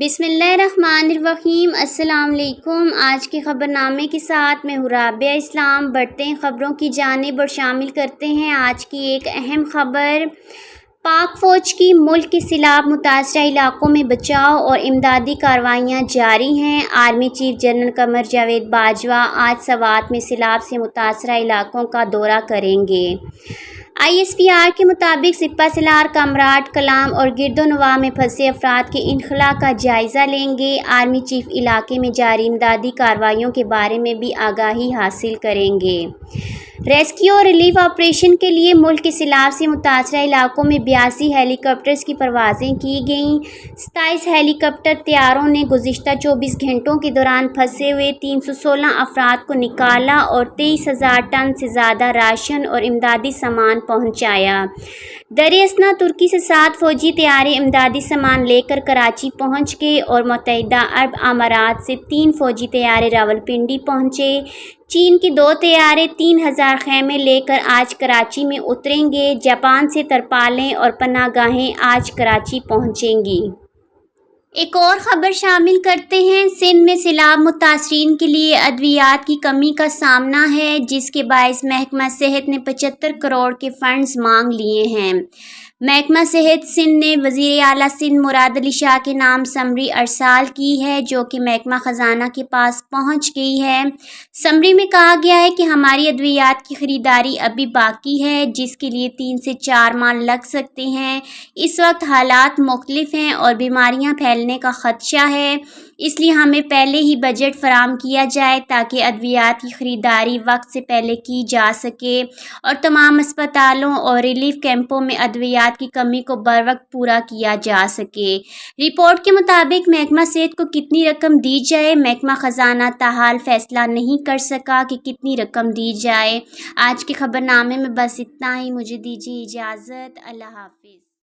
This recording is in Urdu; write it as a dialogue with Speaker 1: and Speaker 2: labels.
Speaker 1: بسم اللہ الرحمن الرحیم۔ السلام علیکم۔ آج کے خبر نامے کے ساتھ میں رابعہ اسلام بڑھتے ہیں خبروں کی جانب اور شامل کرتے ہیں آج کی ایک اہم خبر۔ پاک فوج کی ملک کے سیلاب متاثرہ علاقوں میں بچاؤ اور امدادی کارروائیاں جاری ہیں۔ Army chief general Qamar Javed Bajwa آج سوات میں سیلاب سے متاثرہ علاقوں کا دورہ کریں گے۔ ISPR کے مطابق سپہ سالار کامران کلام اور گرد و نواح میں پھنسے افراد کے انخلاء کا جائزہ لیں گے۔ آرمی چیف علاقے میں جاری امدادی کارروائیوں کے بارے میں بھی آگاہی حاصل کریں گے۔ ریسکیو اور ریلیف آپریشن کے لیے ملک کے سیلاب سے متاثرہ علاقوں میں 82 ہیلی کاپٹرز کی پروازیں کی گئیں۔ 27 ہیلی کاپٹر طیاروں نے گزشتہ 24 گھنٹوں کے دوران پھنسے ہوئے 316 افراد کو نکالا اور 23,000 ٹن سے زیادہ راشن اور امدادی سامان پہنچایا۔ درِ اثنا ترکی سے 7 فوجی طیارے امدادی سامان لے کر کراچی پہنچ گئے اور متحدہ عرب امارات سے 3 فوجی طیارے راولپنڈی پہنچے۔ چین کے 2 طیارے 3,000 خیمے لے کر آج کراچی میں اتریں گے۔ جاپان سے ترپالیں اور پناہ گاہیں آج کراچی پہنچیں گی۔ ایک اور خبر شامل کرتے ہیں۔ سندھ میں سیلاب متاثرین کے لیے ادویات کی کمی کا سامنا ہے، جس کے باعث محکمہ صحت نے 75 کروڑ کے فنڈز مانگ لیے ہیں۔ محکمہ صحت سندھ نے وزیر اعلیٰ سندھ مراد علی شاہ کے نام سمری ارسال کی ہے، جو کہ محکمہ خزانہ کے پاس پہنچ گئی ہے۔ سمری میں کہا گیا ہے کہ ہماری ادویات کی خریداری ابھی باقی ہے، جس کے لیے 3 سے 4 ماہ لگ سکتے ہیں۔ اس وقت حالات مختلف ہیں اور بیماریاں پھیلنے کا خدشہ ہے، اس لیے ہمیں پہلے ہی بجٹ فراہم کیا جائے تاکہ ادویات کی خریداری وقت سے پہلے کی جا سکے اور تمام اسپتالوں اور ریلیف کیمپوں میں ادویات کی کمی کو بروقت پورا کیا جا سکے۔ رپورٹ کے مطابق محکمہ صحت کو کتنی رقم دی جائے، محکمہ خزانہ تاحال فیصلہ نہیں کر سکا کہ کتنی رقم دی جائے۔ آج کے خبر نامے میں بس اتنا ہی۔ مجھے دیجیے اجازت۔ اللہ حافظ۔